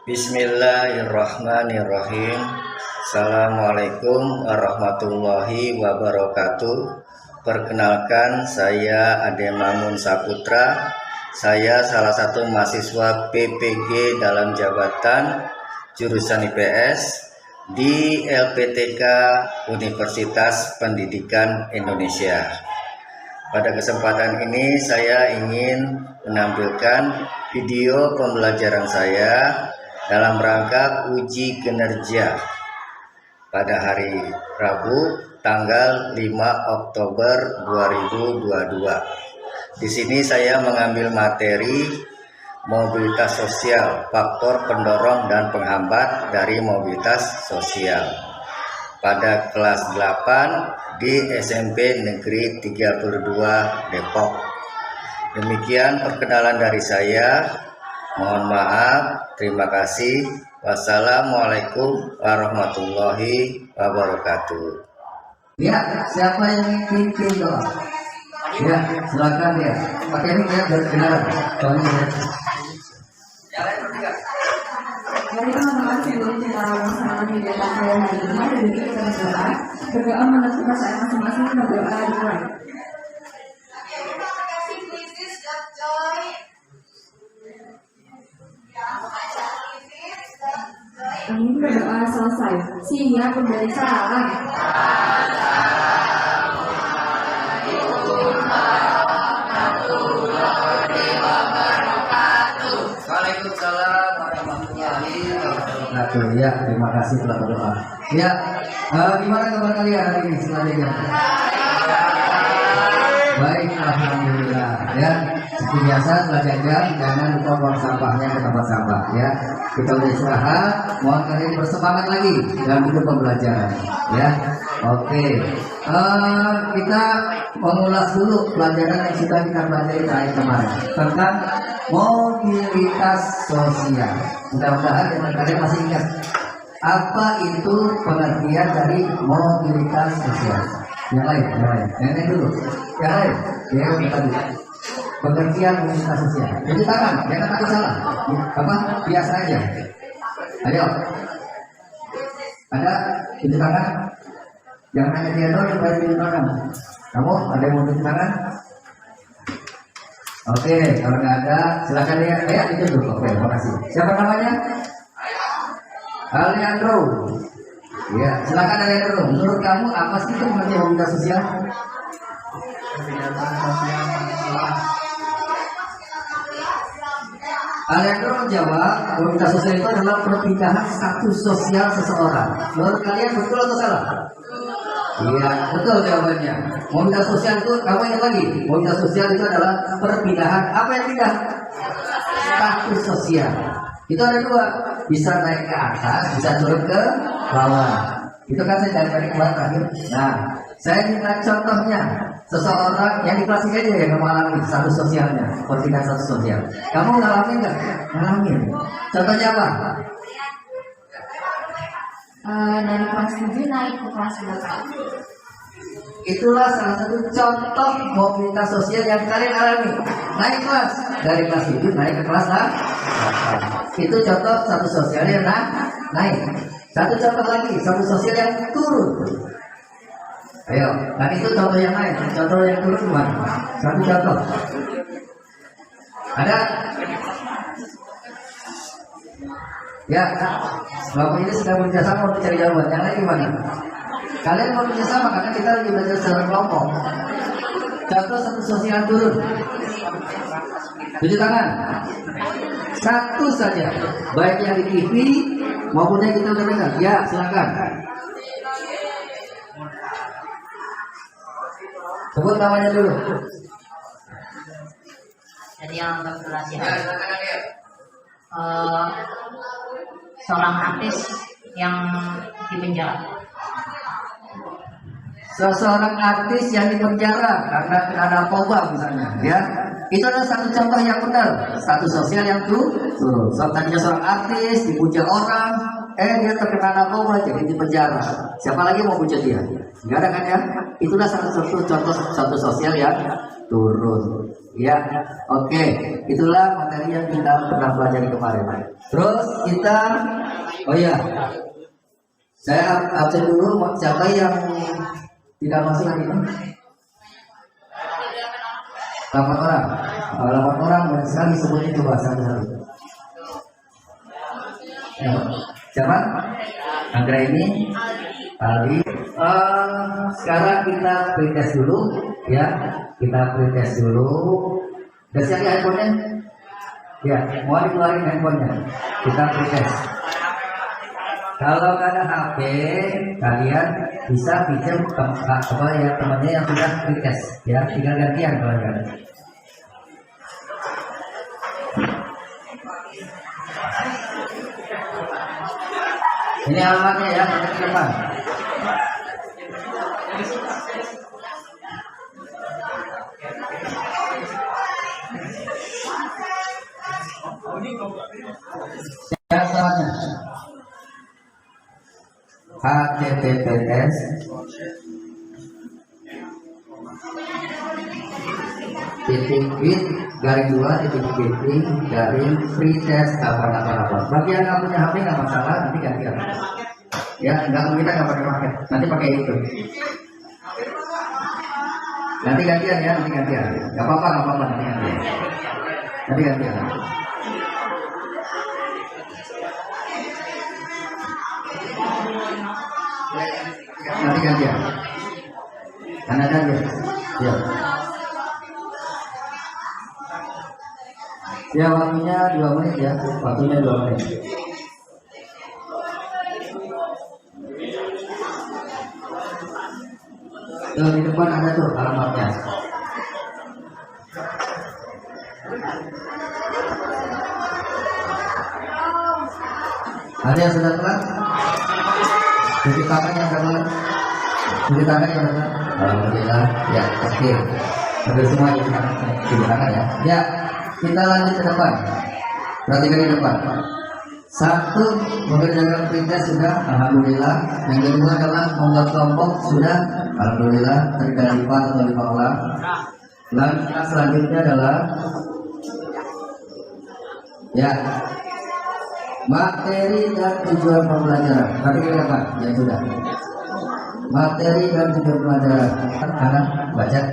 Bismillahirrahmanirrahim. Assalamualaikum warahmatullahi wabarakatuh. Perkenalkan, saya Ade Mangun Saputra. Saya salah satu mahasiswa PPG dalam jabatan jurusan IPS di LPTK Universitas Pendidikan Indonesia. Pada kesempatan ini saya ingin menampilkan video pembelajaran saya dalam rangka uji kinerja pada hari Rabu tanggal 5 Oktober 2022. Di sini saya mengambil materi mobilitas sosial, faktor pendorong dan penghambat dari mobilitas sosial pada kelas 8 di SMP Negeri 32 Depok. Demikian perkenalan dari saya. Mohon maaf, terima kasih. Wassalamualaikum warahmatullahi wabarakatuh. Ya, siapa yang ingin pimpin doa? Ya, silakan ya. Pakai ini ya, berkenalan. Berdoa menentukan perasaan masing-masing, berdoa dimulai. Amin, berdoa selesai. Siap memberi salam. Waalaikumsalam warahmatullahi wabarakatuh. Ya, terima kasih telah berdoa. Ya, gimana kabar kalian hari ini selanjutnya? Baik, alhamdulillah. Ya, seperti biasa setelah jajan jangan lupa buang sampahnya ke tempat sampah. Ya, kita udah istirahat. Mohon kalian bersemangat lagi dalam hidup pembelajaran. Ya, oke. Kita mengulas dulu pelajaran yang sudah kita pelajari terakhir kemarin tentang mobilitas sosial. Mudah-mudahan kalian masih ingat apa itu pengertian dari mobilitas sosial. Yang lain. Yang lain dulu. Yang lain. Ya, tadi. Pengertian mobilitas sosial. Jadi tangan, jangan takut salah. Apa? Biasa aja. Ayo. Ada cuci tangan? Jangan hanya dia doang yang bayar cuci tangan. Kamu ada yang mau cuci tangan? Oke, kalau nggak ada, silakan ya. Itu dulu. Oke, terima kasih. Siapa namanya? Alejandro. Ya, silakan Alejandro. Menurut kamu apa sih itu pengertian mobilitas sosial? Alejandro menjawab, mobilitas sosial itu adalah perpindahan status sosial seseorang. Menurut kalian betul atau salah? Iya, betul jawabannya. Mobilitas sosial itu, kamu ingat lagi, mobilitas sosial itu adalah perpindahan, apa yang pindah? Status sosial. Itu ada dua, bisa naik ke atas, bisa turun ke bawah. Itu kan saya dari kemarin terakhir. Nah, saya minta contohnya. Seseorang yang di kelas ini aja yang mengalami status sosialnya, perpindahan status sosial. Kamu ngalamin nggak? Ngalamin. Contohnya apa? Dari kelas 7 naik ke kelas 8. Itulah salah satu contoh mobilitas sosial yang kalian alami. Naik kelas dari kelas 7 naik ke kelas 8. Itu contoh status sosial yang naik. Satu contoh lagi, status sosial yang turun. Ayo, tadi itu contoh yang lain. Contoh yang turun gimana? Satu contoh. Ada? Ya, Bapak ini sedang bekerjasama untuk cari jawaban. Yang lain gimana? Kalian mau bekerjasama karena kita lagi belajar secara kelompok. Contoh satu sosial turun. Cuci tangan. Satu saja. Baik yang di TV maupun yang kita udah dengar. Ya, silakan. Sebut namanya dulu. Jadi yang berkelas ya. Seorang artis yang dipenjara. Seseorang artis yang dipenjara karena kena narkoba misalnya, ya. Itu adalah satu contoh yang benar, status sosial yang turun. Tadinya seorang artis dipuja orang, dia terkena narkoba jadi dipenjara. Siapa lagi mau puja dia? Enggak ada kan ya? Itulah satu contoh sosial yang turun. Ya, oke, itulah materi yang kita pernah pelajari kemarin. Terus kita, oh ya, saya absen dulu. Siapa yang tidak masuk hari ini? 8 orang. 8 orang banyak sekali semuanya coba satu-satu. Ya, siapa? Anggra ini, Ali. Sekarang kita pretest dulu, ya. Kita pretest dulu. Udah siap ya handphonenya? Ya, mau dikeluarin handphonenya. Kita pretest. Kalau nggak ada HP, kalian bisa pinjam apa ya temannya yang sudah pretest, ya. Tinggal gantian kalau nggak ada. Ini alamatnya ya, ke depan. Ya, alamatnya. HTTPS /bit/pretest apa. Bagi yang nggak punya HP nggak masalah, nanti gantian. Ya, nggak kita nggak pakai paket, nanti pakai itu. Nanti gantian ya, nanti gantian. Nggak apa-apa, nanti gantian. Nanti gantian. Nanti gantian. Karena ada dia. Ya. Ya, waktunya 2 menit ya. Waktunya 2 menit. Tuh, di depan ada tuh alamatnya. Ada yang sudah telat? Cuci tangan yang telat? Cuci tangan yang telat? Alhamdulillah. Ya, oke. Hampir semua cuci tangan ya. Ya, kita lanjut ke depan. Perhatikan di depan. 1, mengerjakan pretest sudah, alhamdulillah. Yang kedua adalah membuat kelompok sudah, alhamdulillah. Terdiri 4 atau 5 orang. Langkah selanjutnya adalah ya, materi dan tujuan pembelajaran. Perhatikan di depan, yang sudah. Materi dan tujuan pembelajaran. Anak baca.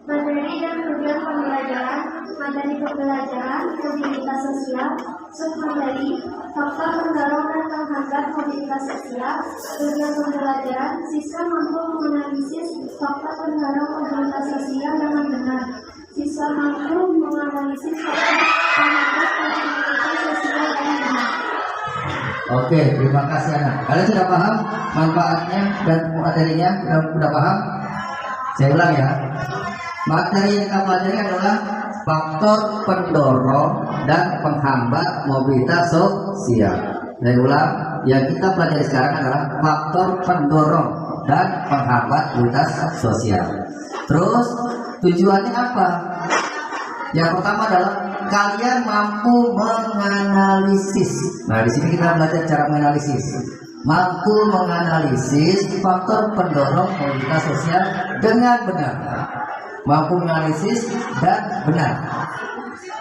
Materi dan tujuan pembelajaran, materi pembelajaran, mobilitas sosial, submateri, faktor pendorong dan penghambat mobilitas sosial, tujuan pembelajaran, siswa mampu menganalisis faktor pendorong mobilitas sosial dengan benar. Siswa mampu menganalisis faktor penghambat mobilitas sosial dengan benar. Oke, terima kasih anak. Kalian sudah paham manfaatnya dan materinya? Sudah paham? Saya ulang ya. Materi yang kita pelajari adalah faktor pendorong dan penghambat mobilitas sosial. Saya ulang, yang kita pelajari sekarang adalah faktor pendorong dan penghambat mobilitas sosial. Terus tujuannya apa? Yang pertama adalah kalian mampu menganalisis. Nah, di sini kita belajar cara menganalisis. Mampu menganalisis faktor pendorong mobilitas sosial dengan benar. Mampu menganalisis dan benar.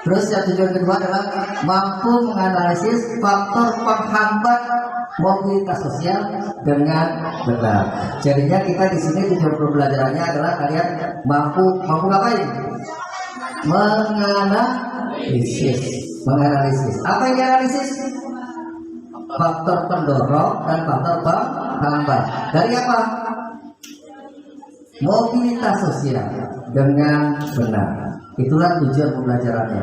Terus yang tujuan kedua adalah mampu menganalisis faktor penghambat mobilitas sosial dengan benar. Jadinya kita di sini tujuan pembelajarannya adalah kalian mampu ngapain? Menganalisis. Apa yang dianalisis? Faktor pendorong dan faktor penghambat. Dari apa? Mobilitas sosial dengan benar. Itulah tujuan pembelajarannya.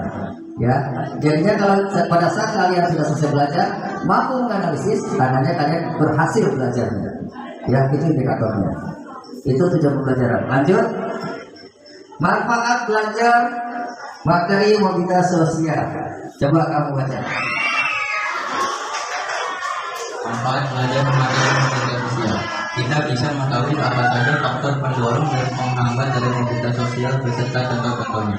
Ya, jadinya kalau pada saat kalian sudah selesai belajar, mampu menganalisis, tandanya kalian berhasil belajarnya. Ya, itu indikatornya. Itu tujuan pembelajaran. Lanjut. Manfaat belajar materi mobilitas sosial. Coba kamu baca. Manfaat belajar materi mobilitas sosial. Kita bisa mengetahui apa saja faktor pendorong dan penghambat dari mobilitas sosial beserta contoh-contohnya.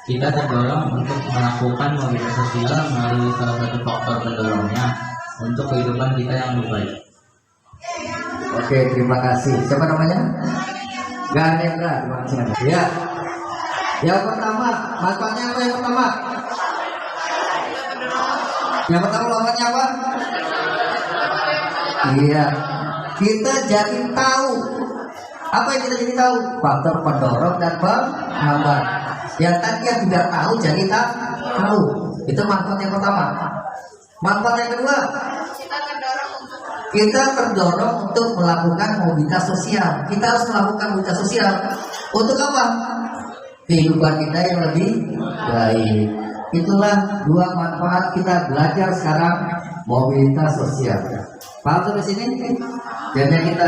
Kita terdorong untuk melakukan mobilitas sosial melalui salah satu faktor pendorongnya untuk kehidupan kita yang lebih baik. Oke, terima kasih. Siapa namanya? Gak ada yang berat. Ya. Yang pertama, manfaatnya apa yang pertama? Yang pertama manfaatnya apa? Iya. Kita jadi tahu. Apa yang kita jadi tahu? Faktor pendorong dan penghambat. Yang tadi yang tidak tahu jadi tahu. Itu manfaat yang pertama. Manfaat yang kedua, kita terdorong untuk melakukan mobilitas sosial. Kita harus melakukan mobilitas sosial. Untuk apa? Kehidupan kita yang lebih baik. Itulah dua manfaat kita belajar sekarang mobilitas sosial. Paham sampai sini? Jadi kita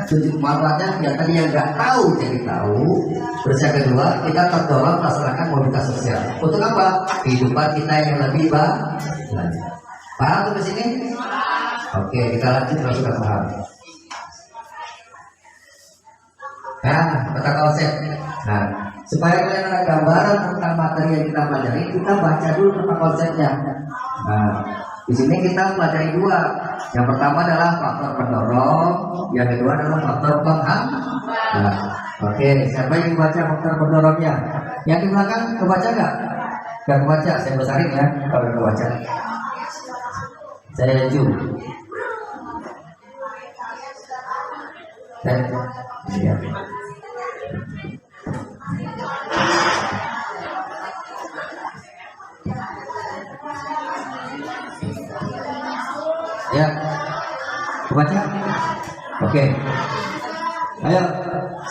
tujuh manfaatnya yang tadi yang nggak tahu jadi tahu. Terus yang kedua, kita terdorong melaksanakan mobilitas sosial. Untuk apa? Kehidupan kita yang lebih baik. Paham sampai sini? Oke, kita lanjut kalau sudah paham. Nah, peta konsep. Nah, supaya kalian ada gambaran tentang materi yang kita pelajari, kita baca dulu peta konsepnya. Nah, di sini kita pelajari dua. Yang pertama adalah faktor pendorong, yang kedua adalah faktor penghambat. Nah, oke, siapa yang baca faktor pendorongnya? Yang di belakang kebaca nggak? Nggak kebaca, saya besarin ya kalau kebaca. Saya zoom. Ya. Ya, kebaca? Oke. Ayo,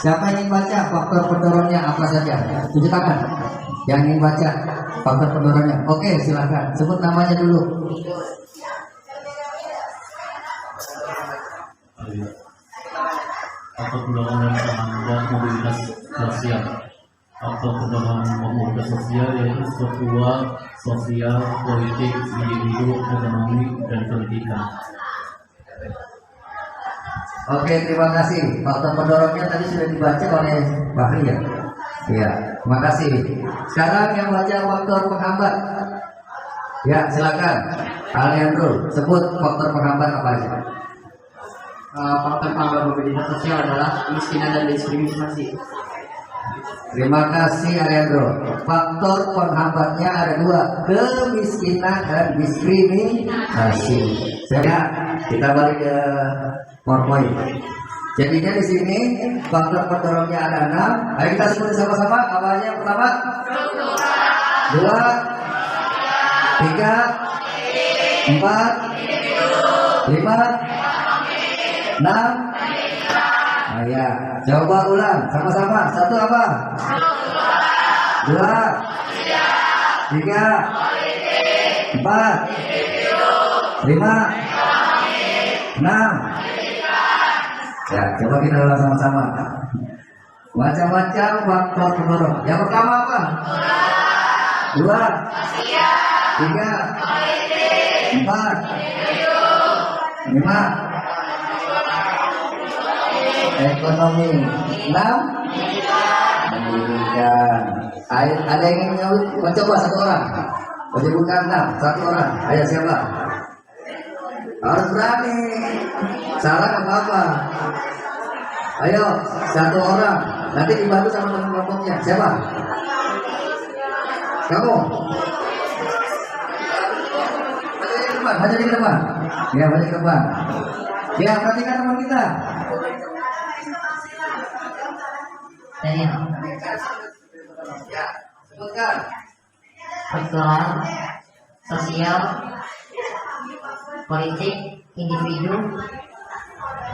siapa yang ingin baca faktor pendorongnya apa saja? Tunjuk tangan. Yang ingin baca faktor pendorongnya. Oke, silakan. Sebut namanya dulu. Faktor pendorong dan penghambat mobilitas sosial. Faktor pendorong mobilitas sosial yaitu sosial, politik, individu, ekonomi, dan pendidikan. Oke, terima kasih. Faktor pendorongnya tadi sudah dibaca oleh Bahri ya. Iya, terima kasih. Sekarang yang baca faktor penghambat. Ya, silakan. Alejandro, sebut faktor penghambat apa aja? Faktor penghambat mobilitas sosial adalah kemiskinan dan diskriminasi. Terima kasih Alejandro. Faktor penghambatnya ada dua, kemiskinan dan diskriminasi. Saya kita balik ke PowerPoint. Jadinya di sini faktor pendorongnya ada 6. Ayo kita sebut sama-sama. Apa aja yang pertama? 2, 3, 4, 5, 6. Nah, ya, coba ulang sama-sama. 1 apa? 2, 3, 4, 5, 6. Ya, coba kita ulang sama-sama. Macam-macam faktor pendorong. Yang pertama apa? 2, 3, 4, 5. Ekonomi. 6. Pendidikan. Ada yang ingin mencoba satu orang? Menyebutkan 6, satu orang. Ayo siapa? Harus berani. Salah nggak apa-apa. Ayo, satu orang. Nanti dibantu sama teman kelompoknya. Siapa? Kamu? Baca di depan. Ya, baca di depan. Ya, perhatikan teman kita. Daniel. Ya, sebutkan. Faktor sosial, politik, individu,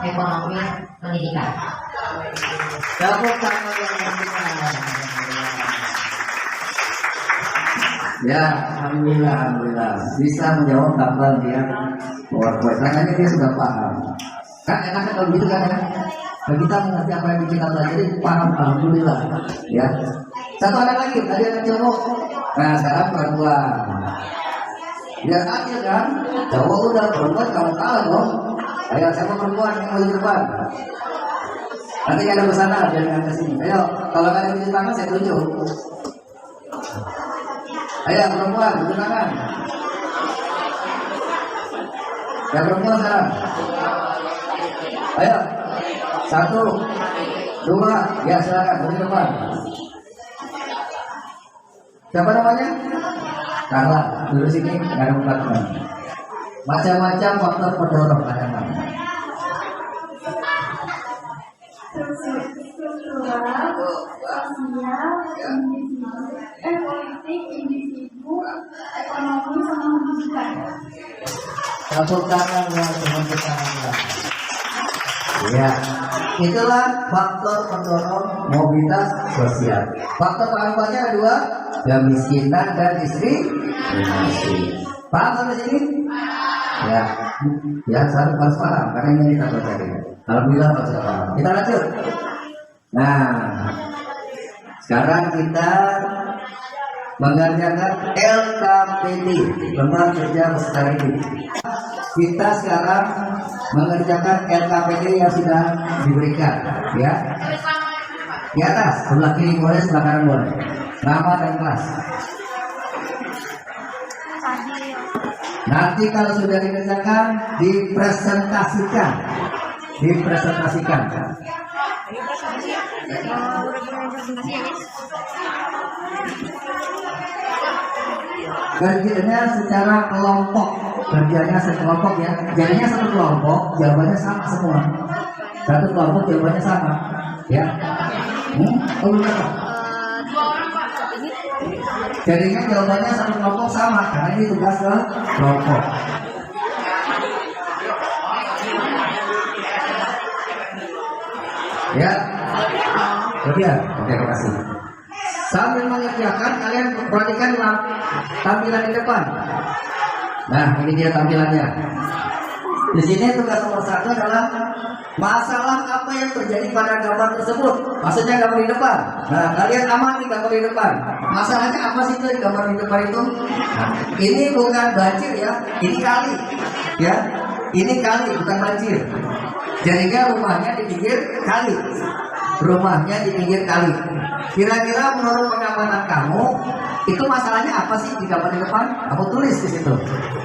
ekonomi, pendidikan. Tepuk tangan yang meriah. Ya, alhamdulillah bisa menjawab tambal dia PowerPoint. Makanya dia sudah paham. Kan enaknya kalau gitu kan ya. Kalau kita mengerti apa yang kita pelajari, paham, alhamdulillah. Ya. Satu anak lagi, tadi ada cowok. Nah, sekarang perempuan. Ya adil kan? Cowok udah, perempuan kamu kalah dong. Ayo, siapa perempuan yang mau di depan? Nanti ada bersana, jangan ke sini. Ayo, kalau kalian tunjuk tangan, saya tunjuk. Ayo, perempuan, tunjuk tangan. Ya, perempuan sekarang. Ayo, 1, 2, ya silakan berdiri depan. Siapa namanya? Carla, duduk sini, nggak ada muka teman. Macam-macam faktor pendorong ada mana? Struktural, sosial, politik, individu, ekonomi, sama pendidikan. Tepuk tangan ya, tepuk tangan. Ya, itulah faktor pendorong mobilitas sosial. Faktor penghambatnya ada 2, kemiskinan dan diskriminasi. Paham sampai sini? Ya, ya satu harus paham karena ini kita pelajari. Alhamdulillah sudah paham. Kita lanjut. Nah, sekarang kita mengerjakan LKPD, Lembaga Kerja Peserta Didik. Kita sekarang mengerjakan LKPD yang sudah diberikan, ya. Di atas, sebelah kiri boleh, sebelah kanan boleh. Nama dan kelas. Nanti kalau sudah dikerjakan, dipresentasikan. Kerjanya secara kelompok, ya. Jadinya satu kelompok, jawabannya sama semua. Satu kelompok jawabannya sama, ya. Berapa? 2 orang Pak. Jadinya jawabannya satu kelompok sama, karena ini tugas ke kelompok. Ya, kemudian, oke, terima kasih. Sambil mengerjakan, kalian perhatikan tampilan di depan. Nah, ini dia tampilannya. Di sini tugas nomor 1 adalah masalah apa yang terjadi pada gambar tersebut. Maksudnya gambar di depan. Nah, kalian amati gambar di depan. Masalahnya apa sih itu di gambar di depan itu? Nah, ini bukan banjir ya, ini kali. Ya, ini kali bukan banjir. Jadinya rumahnya di pinggir kali. Kira-kira menurut pengamatan kamu, itu masalahnya apa sih di gambar di depan? Aku tulis di situ.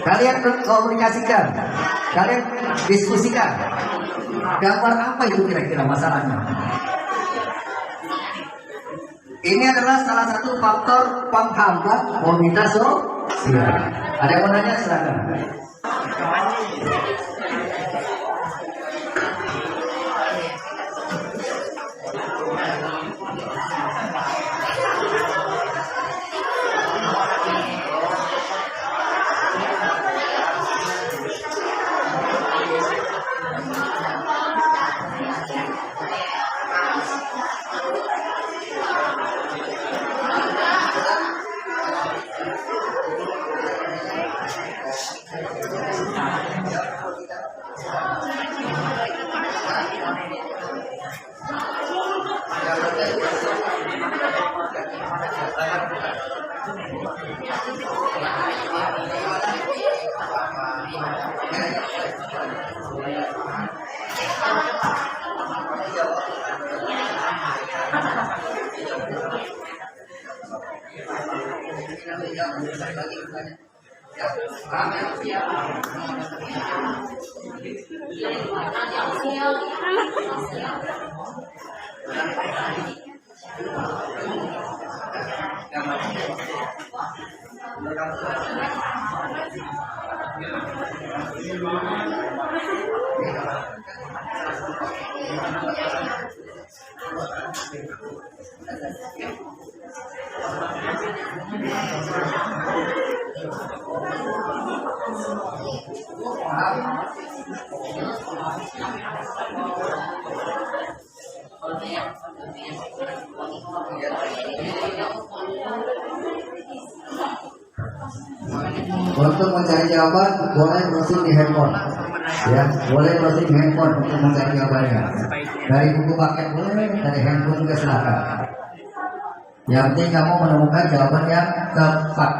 Kalian komunikasikan, kalian diskusikan. Gambar apa itu kira-kira masalahnya? Ini adalah salah satu faktor penghambat mobilitas sosial. Ada yang mau nanya? Silakan. Untuk mencari jawaban boleh browsing di handphone, ya boleh browsing di handphone untuk mencari jawabannya. Dari buku paket boleh, dari handphone juga silakan. Yang penting kamu menemukan jawaban yang tepat.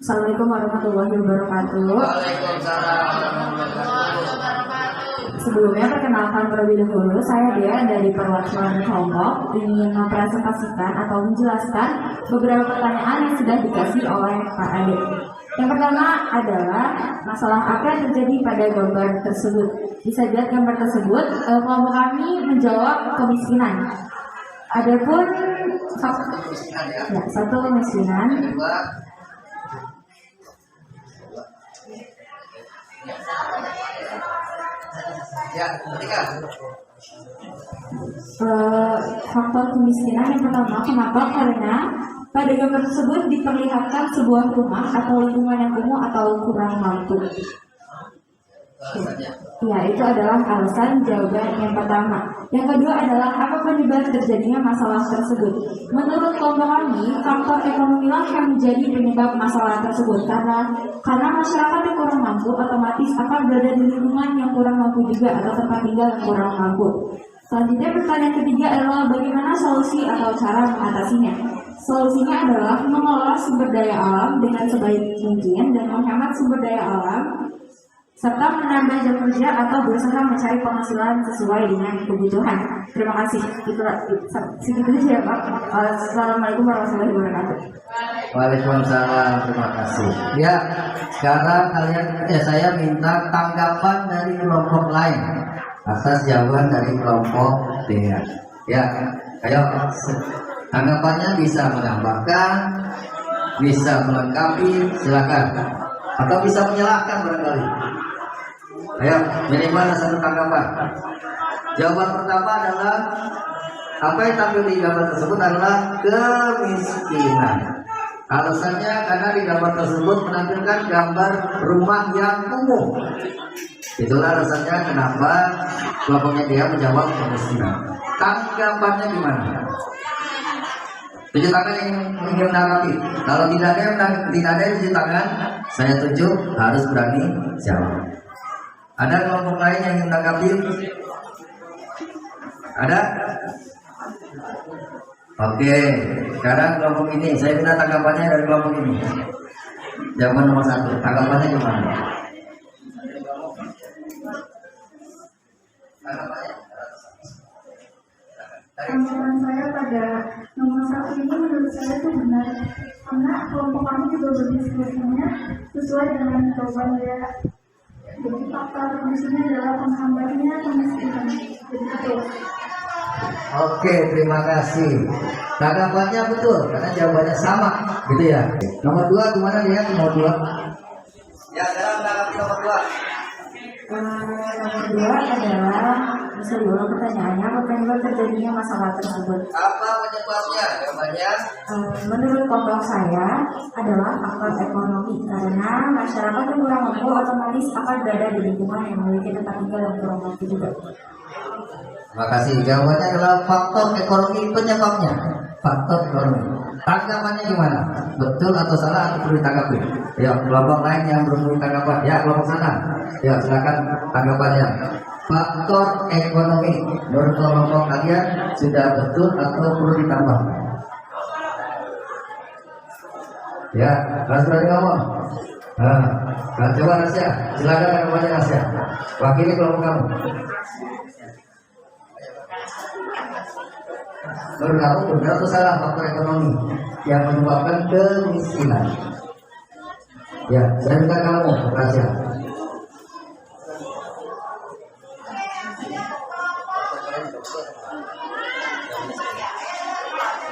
Assalamualaikum warahmatullahi wabarakatuh. Waalaikumsalam warahmatullahi wabarakatuh. Sebelumnya perkenalkan terlebih dahulu, saya Dea dari perwakilan kelompok ingin mempresentasikan atau menjelaskan beberapa pertanyaan yang sudah dikasih oleh Pak Ade. Yang pertama adalah masalah apa yang terjadi pada gambar tersebut. Bisa dilihat gambar tersebut, kelompok kami menjawab kemiskinan. Adapun satu kemiskinan. Faktor kemiskinan yang pertama, kenapa? Karena pada gambar tersebut diperlihatkan sebuah rumah atau lingkungan yang kumuh atau kurang mampu. Ya, itu adalah alasan jawaban yang pertama. Yang kedua adalah apa penyebab terjadinya masalah tersebut? Menurut kelompok kami, faktor ekonomi lah yang menjadi penyebab masalah tersebut. Karena masyarakat yang kurang mampu otomatis akan berada di lingkungan yang kurang mampu juga atau tempat tinggal yang kurang mampu. Selanjutnya pertanyaan ketiga adalah bagaimana solusi atau cara mengatasinya? Solusinya adalah mengelola sumber daya alam dengan sebaik mungkin dan menghemat sumber daya alam serta menambah jam kerja atau berusaha mencari penghasilan sesuai dengan kebutuhan. Terima kasih. Segitu saja, Pak. Assalamualaikum warahmatullahi wabarakatuh. Waalaikumsalam, terima kasih. Ya, sekarang saya minta tanggapan dari kelompok lain atas jawaban dari kelompok Dea. Ya, ayo tanggapannya bisa menambahkan, bisa melengkapi, silakan. Atau bisa menyalahkan barangkali. Ayo, minimal satu tanggapan. Jawaban pertama adalah apa yang tampil di gambar tersebut adalah kemiskinan. Alasannya karena di gambar tersebut menampilkan gambar rumah yang kumuh. Itulah alasannya kenapa kelompoknya dia menjawab kemiskinan. Tanggapannya gimana? Tunjuk tangan yang ingin menanggapi. Kalau tidak ada yang tunjuk tangan, saya tunjuk harus berani jawab. Ada kelompok lain yang ingin menanggapi? Ada? Oke, sekarang kelompok ini, saya minta tanggapannya dari kelompok ini. Jawaban nomor 1, tanggapannya gimana? Tanggapan saya pada nomor 1 ini menurut saya itu benar, karena kelompok kami juga berdiskusinya sesuai dengan jawaban dia. Jadi faktor di sini adalah penghambatnya kemiskinan. Jadi betul. Oke, terima kasih. Tanggapannya betul karena jawabannya sama, gitu ya. Nomor 2 gimana dia? Nomor 2. Ya, sekarang tanggapi nomor 2. Nomor 2 adalah bisa diulang pertanyaannya, apa penyebab terjadinya masalah tersebut? Apa penyebabnya? Jawabannya menurut kelompok saya adalah faktor ekonomi, karena masyarakat yang kurang mampu otomatis akan berada di lingkungan yang memiliki tempat tinggal yang kurang mampu juga. Terima kasih. Jawabannya adalah faktor ekonomi penyebabnya. Faktor ekonomi. Tanggapannya gimana? Betul atau salah atau perlu ditanggapi? Ya, kelompok lain yang belum tanggapan. Ya, kelompok sana. Ya, silakan tanggapannya. Faktor ekonomi menurut kelompok kalian sudah betul atau perlu ditambah? Ya, harus berani ngomong. Nah, coba Rasya, silakan tanggapannya Rasya. Wakili kelompok kamu. Menurut kamu benar atau salah faktor ekonomi yang menyebabkan kemiskinan? Ya, saya minta kamu Rasya.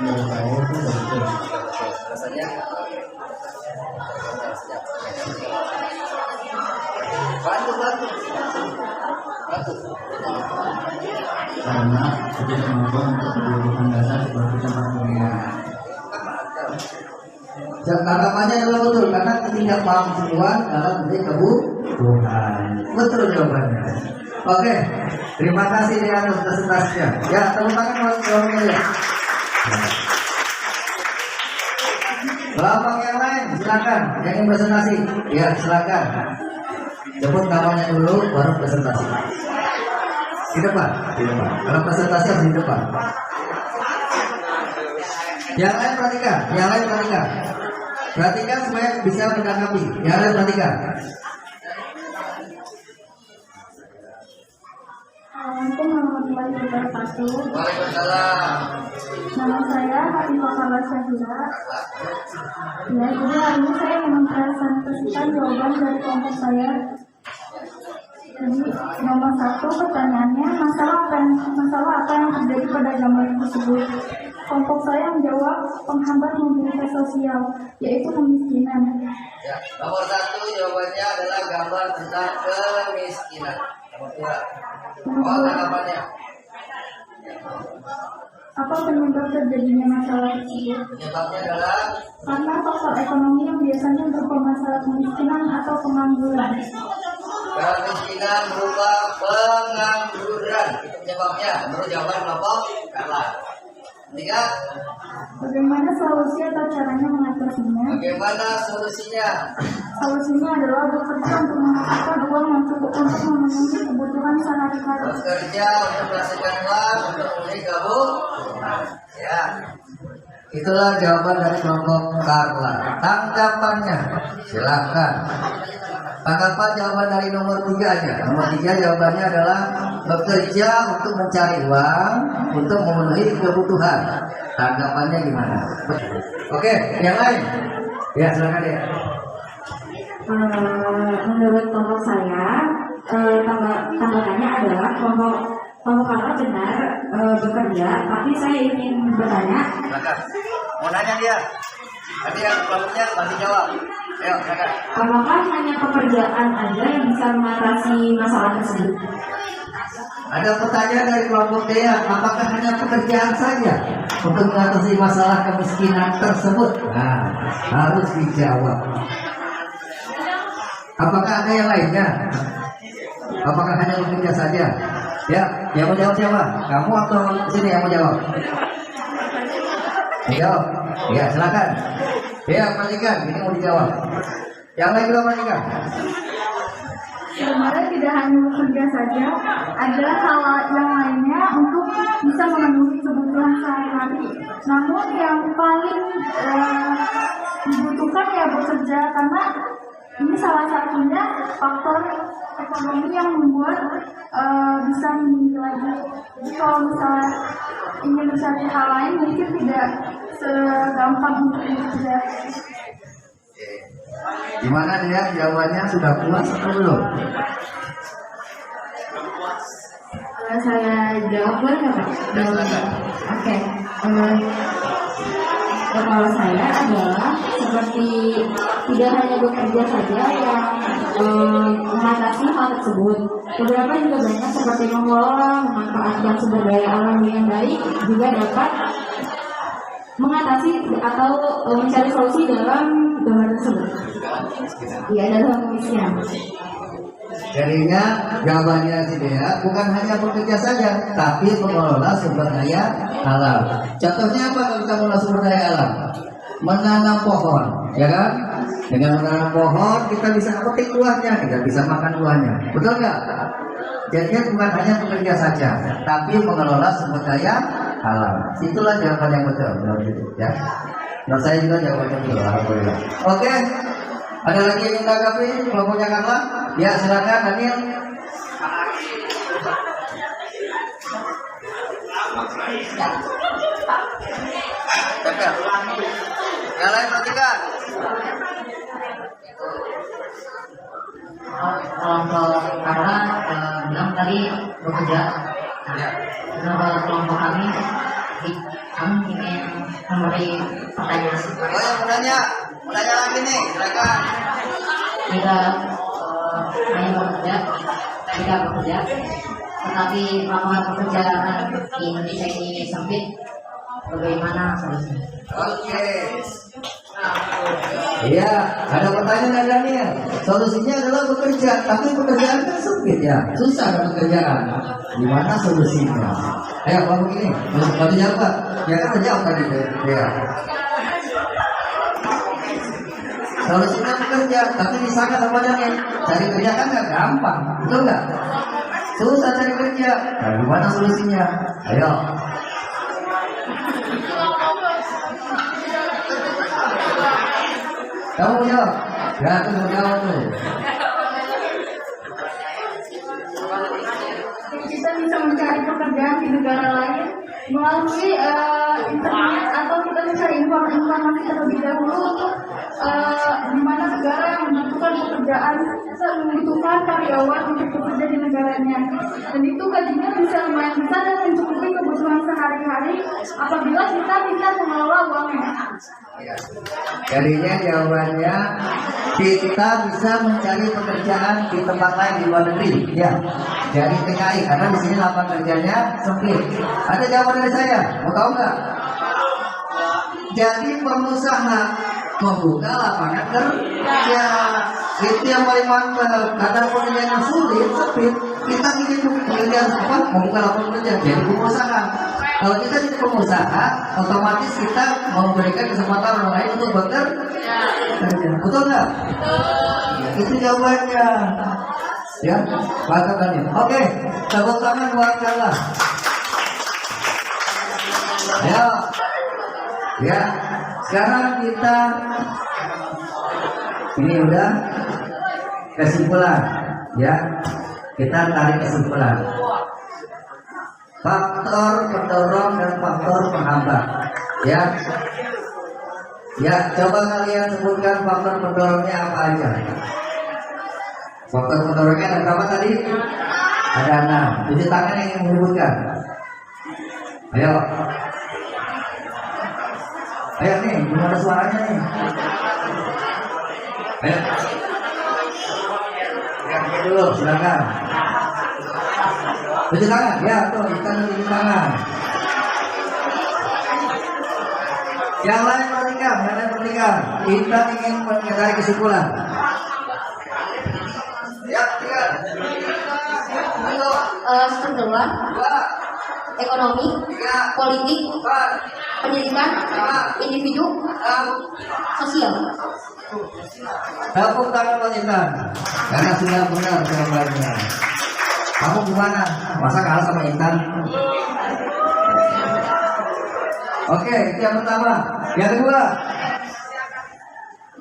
Menurut saya itu betul. Rasanya Karena ketidakmampuan untuk kebutuhan dasar seperti tempat tinggal. tanggapannya adalah betul karena ketidakmampuan dalam menjadi kebutuhan. Betul jawabannya. Oke, terima kasih ya atas presentasinya. Ya, tepuk tangan buat kelompok ya. Kelompok yang lain, silakan. Yang ingin presentasi, ya silakan. Sebut namanya dulu, baru presentasi. Di depan, di depan. Kalau presentasi harus di depan. Yang lain perhatikan, yang lain perhatikan. Perhatikan supaya bisa menanggapi. Ya, perhatikan. Assalamualaikum warahmatullahi wabarakatuh. Waalaikumsalam. Nama saya Hatifah Fala Syahira. Ya, jadi hari ini saya mempresentasikan jawaban dari kelompok saya. Jadi nomor 1 pertanyaannya, masalah apa yang terjadi pada gambar tersebut? Kelompok saya menjawab penghambat mobilitas sosial, yaitu kemiskinan. Ya, nomor 1 jawabannya adalah gambar tentang kemiskinan. Nomor 2. Oh, tanggapannya. Apa penyebab terjadinya masalah tersebut? Penyebabnya adalah Karena faktor ekonomi yang biasanya bermasalah kemiskinan atau pengangguran. kemiskinan berupa pengangguran. Itu penyebabnya. Menurut jawaban kelompok kalah. 3. Bagaimana solusi atau caranya mengatasinya? Bagaimana solusinya? Solusinya adalah bekerja untuk menghasilkan uang yang cukup untuk memenuhi kebutuhan sehari-hari. Bekerja untuk menghasilkan uang untuk memenuhi kebutuhan. Ya. Itulah jawaban dari kelompok Carla. Tanggapannya, silakan. Tanggapan jawaban dari nomor 3 aja. Nomor 3 jawabannya adalah bekerja untuk mencari uang untuk memenuhi kebutuhan. Tanggapannya gimana? Oke, yang lain. Ya, silakan ya. Menurut kelompok saya, tanggapannya adalah kelompok Carla benar bekerja, tapi saya ingin bertanya. Silakan. Mau nanya dia. Tadi yang kelompoknya masih jawab. Ayo, silakan. Apakah hanya pekerjaan aja yang bisa mengatasi masalah tersebut? Ada pertanyaan dari kelompok Dea, apakah hanya pekerjaan saja untuk mengatasi masalah kemiskinan tersebut? Nah, harus dijawab. Apakah ada yang lainnya? Apakah hanya bekerja saja? Ya, yang mau jawab siapa? Kamu atau sini yang mau jawab? Ayo, ya silakan. Ya, perhatikan, ini mau dijawab. Yang lain juga perhatikan. Sebenarnya tidak hanya bekerja saja, ada hal yang lainnya untuk bisa memenuhi kebutuhan sehari-hari. Namun yang paling dibutuhkan ya bekerja, karena ini salah satunya faktor ekonomi yang membuat bisa meninggi lagi. Jadi kalau misalnya ingin mencari hal lain mungkin tidak segampang untuk bekerja. Gimana dia jawabannya, sudah puas atau belum? Saya jawab boleh nggak Pak? Oke. Kalau saya adalah seperti tidak hanya bekerja saja yang mengatasi hal tersebut. Beberapa juga banyak seperti mengelola, memanfaatkan sumber daya alam dengan baik juga dapat mengatasi atau mencari solusi dalam gambar tersebut. Iya, dalam kemiskinan. Jadinya jawabannya si Dea bukan hanya bekerja saja, tapi mengelola sumber daya alam. Contohnya apa kalau kita mengelola sumber daya alam? Menanam pohon, ya kan? Dengan menanam pohon kita bisa petik buahnya, kita bisa makan buahnya. Betul nggak? Jadinya bukan hanya bekerja saja, tapi mengelola sumber daya alam. Itulah jawaban yang betul, ya. Nah, saya juga jawabannya betul, alhamdulillah. Oke, ada lagi yang ingin tanggapi kelompoknya Carla? Ya, silakan Daniel. Tempel. Yang lain perhatikan. Kelompok karena bilang tadi bekerja. Menurut kelompok kami ingin memberi pertanyaan. Oh, yang mau nanya lagi nih, silakan. Kita hanya bekerja, tidak bekerja, tetapi lapangan pekerjaan di Indonesia ini sempit. Bagaimana solusinya? Oke. Iya, ada pertanyaan dari Daniel. Solusinya adalah bekerja, tapi pekerjaan kan sempit ya, susah ada pekerjaan. Gimana solusinya? Ayo, kalau begini, kalau jawab, ya kan jawab tadi ya. Solusinya bekerja, tapi misalkan apa Daniel? Cari kerja kan nggak gampang, betul nggak? Susah cari kerja. Nah, gimana solusinya? Ayo. Kamu jawab. Ya, tuh jawab tuh. Kita bisa mencari pekerjaan di negara lain melalui internet atau kita mencari informasi terlebih dahulu untuk di mana negara yang membutuhkan pekerjaan membutuhkan karyawan untuk bekerja di negaranya, dan itu gajinya bisa lumayan besar dan mencukupi kebutuhan sehari-hari apabila kita bisa mengelola uangnya. Jadinya jawabannya kita bisa mencari pekerjaan di tempat lain di luar negeri, ya. Dari TKI karena di sini lapangan kerjanya sempit. Ada jawaban dari saya, mau tahu nggak? Jadi pengusaha membuka lapangan kerja, itu yang paling mantap. Karena pekerjaan yang sulit, sempit, kita ingin pekerjaan apa? Membuka lapangan kerja. Jadi pengusaha. Kalau kita jadi pengusaha, otomatis kita memberikan kesempatan orang lain untuk bekerja. Betul nggak? Itu jawabannya. Ya, mantap kan ya. Oke, tepuk tangan buat kalian. Ya, sekarang kita ini udah kesimpulan, ya. Kita tarik kesimpulan. Faktor pendorong dan faktor penghambat, ya. Ya, coba kalian sebutkan faktor pendorongnya apa aja. Faktor pendorongnya ada berapa tadi? Ada 6. 7 tangan yang menyebutkan. Ayo. Ayo nih, gimana suaranya nih? Ayo. Yang dulu, silakan. 7 tangan, ya tuh, kita 7 tangan. Yang lain perhatikan, kita ingin mencari kesimpulan. Ya, tiga. Kedua, ekonomi, politik, pendidikan, individu, sosial. Tepuk tangan Intan, karena sudah benar jawabannya. Kamu gimana? Masa kalah sama Intan? Oke, itu yang pertama. Yang kedua,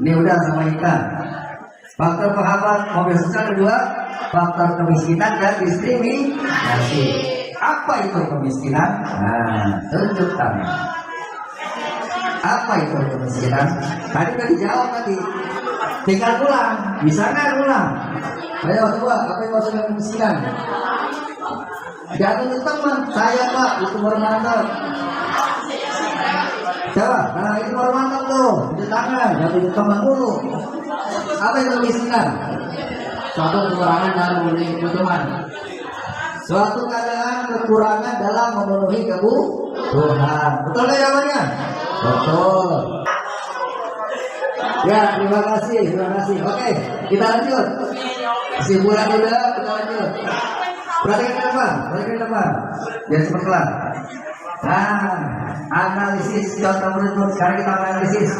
ini udah sama Intan. Faktor penghambat mobil sosial kedua, faktor kemiskinan dan diskriminasi. Apa itu kemiskinan? Nah, tunjukkan. Apa itu kemiskinan? Tadi udah dijawab tadi. Tinggal ulang. Bisa nggak ulang? Ayo coba, apa yang maksudnya kemiskinan? Jangan teman, saya Pak, itu baru mantap. Coba, nah itu baru mantap tuh. Di tangan, jangan teman dulu. Apa itu kemiskinan? Suatu kekurangan dalam memenuhi kebutuhan. Suatu keadaan kekurangan dalam memenuhi kebutuhan. Betul nggak jawabannya? Betul. Ya, terima kasih. Oke, kita lanjut. Kesimpulan udah, kita lanjut. Perhatikan ke depan. Biar cepat kelar. Nah, analisis contoh berikut. Sekarang kita analisis.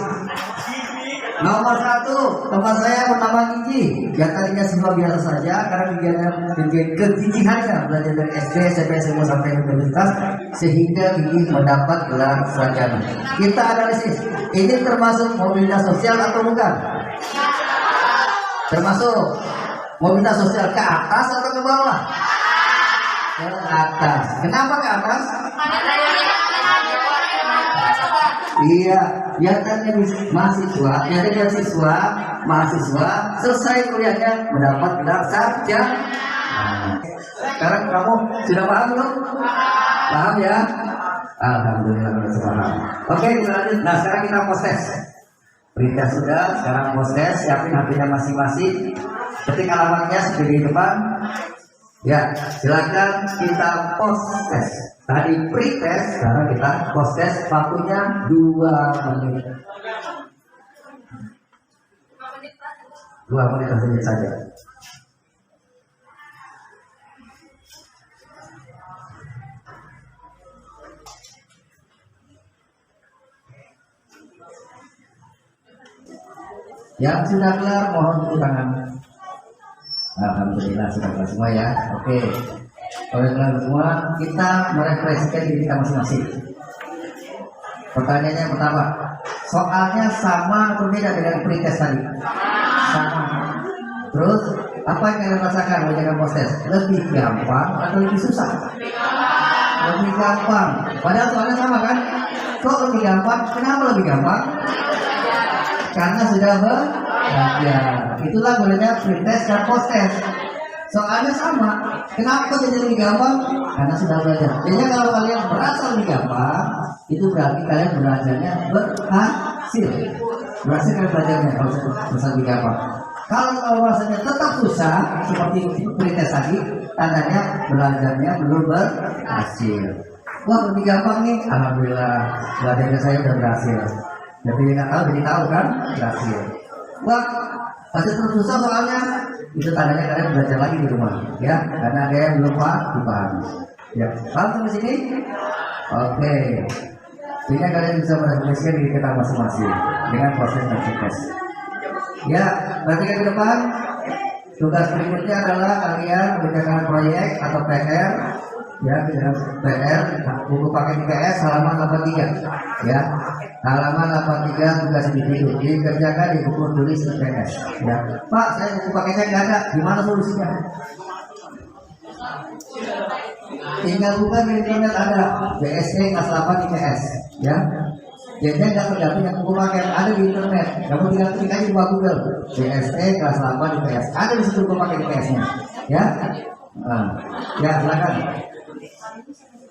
Nomor 1, teman saya pertama gigi. Yang tadinya semua biasa saja, karena kegigihannya belajar dari SD, SMP, SMA sampai universitas, sehingga gigi mendapat gelar sarjana. Kita analisis, ini termasuk mobilitas sosial atau bukan? Termasuk mobilitas sosial ke atas atau ke bawah? Ke atas. Kenapa ke atas? Iya, biasanya mahasiswa selesai kuliahnya mendapat gelar sarjana. Sekarang kamu sudah paham belum? Paham ya? Alhamdulillah sudah paham. Oke, kita lanjut. Nah, sekarang kita post test. Perintah sudah, sekarang post test. Siapin HP-nya masing-masing. Ketik alamatnya sudah di depan. Ya, silakan kita post test. Tadi pre-test, sekarang kita post test. Waktunya 2 menit. 2 menit saja. Yang sudah kelar mohon tepuk tangan. Alhamdulillah sudah kelar semua ya. Oke. Kalau kelar semua, kita merefleksikan diri kita masing-masing. Pertanyaannya yang pertama, Soalnya sama atau beda dengan pretest tadi? Sama. Terus apa yang kalian rasakan mengerjakan post-test? Lebih gampang atau lebih susah? Lebih gampang. Padahal soalnya sama kan? Kok lebih gampang? Kenapa lebih gampang? Karena sudah belajar. Itulah gunanya pretest dan post-test. Soalnya sama. Kenapa jadi lebih gampang? Karena sudah belajar. Jadi kalau kalian merasa lebih gampang, itu berarti kalian belajarnya berhasil. Berhasil kalian belajarnya kalau merasa lebih gampang. Kalau rasanya tetap susah seperti pretest tadi, tandanya belajarnya belum berhasil. Wah, lebih gampang nih, alhamdulillah belajarnya saya udah berhasil. Jadi nggak tahu, jadi tahu kan berhasil. Wah, masih terus susah soalnya, itu tandanya kalian belajar lagi di rumah, ya, karena ada yang belum dipahami. Ya, paham sampai sini? Oke. Sehingga kalian bisa merefleksikan diri kita masing-masing dengan proses dan proses. Ya, perhatikan ke depan. Tugas berikutnya adalah kalian mengerjakan proyek atau PR. Ya, PR buku paket IPS halaman 83. Ya, halaman 83 tugas individu dikerjakan di buku tulis IPS. Ya, Pak, saya buku paketnya nggak ada. Gimana solusinya? Tinggal buka di internet, ada BSE kelas 8 IPS. Ya. Jadi nggak tergantung yang buku paket, ada di internet. Kamu tinggal ketik aja di Google BSE kelas 8 IPS, ada di situ buku paket IPS-nya. Ya, ya silakan.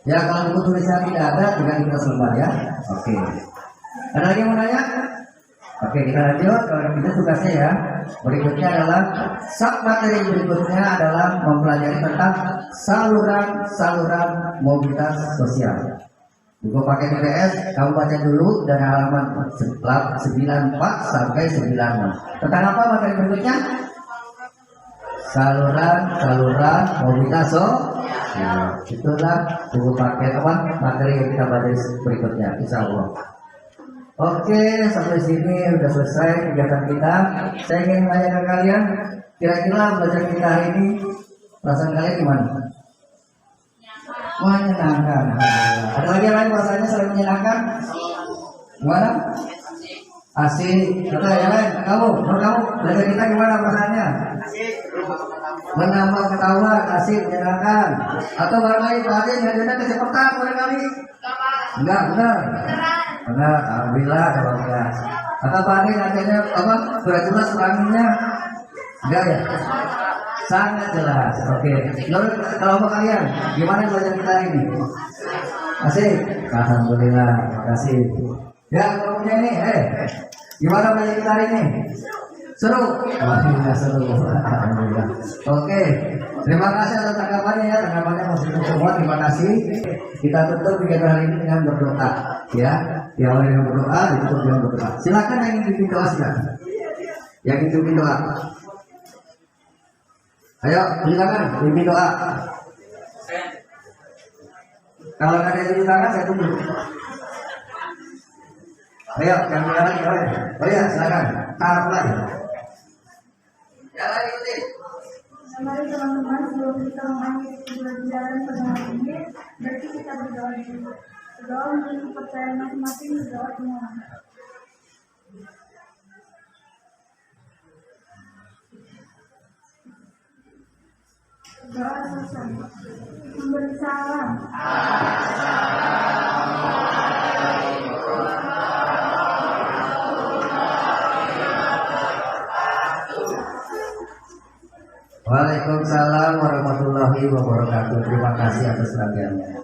Ya, kalau buku tulisan tidak ada, tinggal kita selembar ya. Oke. Ada lagi yang mau nanya? Oke, kita lanjut. Kalau itu tugasnya ya. Berikutnya adalah sub materi berikutnya adalah mempelajari tentang saluran mobilitas sosial. Buku paket IPS kamu baca dulu dari halaman 94 sampai 96. Tentang apa materi berikutnya? Saluran mobilitas sosial. Itulah buku paket materi yang kita baca berikutnya, insya Allah. Oke, sampai sini sudah selesai kegiatan kita. Saya ingin menanyakan kalian, kira-kira belajar kita hari ini perasaan kalian gimana? Menyenangkan. Ada lagi yang lain perasaannya selain menyenangkan? Gimana? Asik. Kata yang lain, menurut kamu belajar kita gimana perasaannya? Menambah ketawa, asik, menyenangkan. Atau barangkali tadi ngajarnya kecepatan barangkali? Enggak, benar. Benar, alhamdulillah kalau enggak. Atau tadi ngajarnya sudah jelas peranginya? Enggak ya? Sangat jelas. Oke. Menurut kelompok kalian, gimana belajar kita ini? Asik. Alhamdulillah. Terima kasih. Ya, kelompoknya ini, gimana belajar kita hari ini? Seru. Alhamdulillah seru. Alhamdulillah. Oke. Terima kasih atas tanggapannya ya. Tanggapannya masih semua. Terima kasih. Kita tutup kegiatan hari ini dengan berdoa. Ya. Diawali dengan berdoa, ditutup dengan berdoa. Silakan yang ingin bikin doa silakan. Yang ingin bikin doa. Ayo, silakan bimbing doa. Kalau nggak ada yang cuci tangan, saya tunggu. Ayo, yang bilang lagi, oh ya, silakan. Taruh lagi. Ya lagi ikuti. Mari teman-teman, sebelum kita mengakhiri pembelajaran pada hari ini, berarti kita berdoa dulu. Berdoa untuk kepercayaan masing-masing, berdoa semua. Doa selesai. Memberi salam. Waalaikumsalam warahmatullahi wabarakatuh. Terima kasih atas perhatiannya.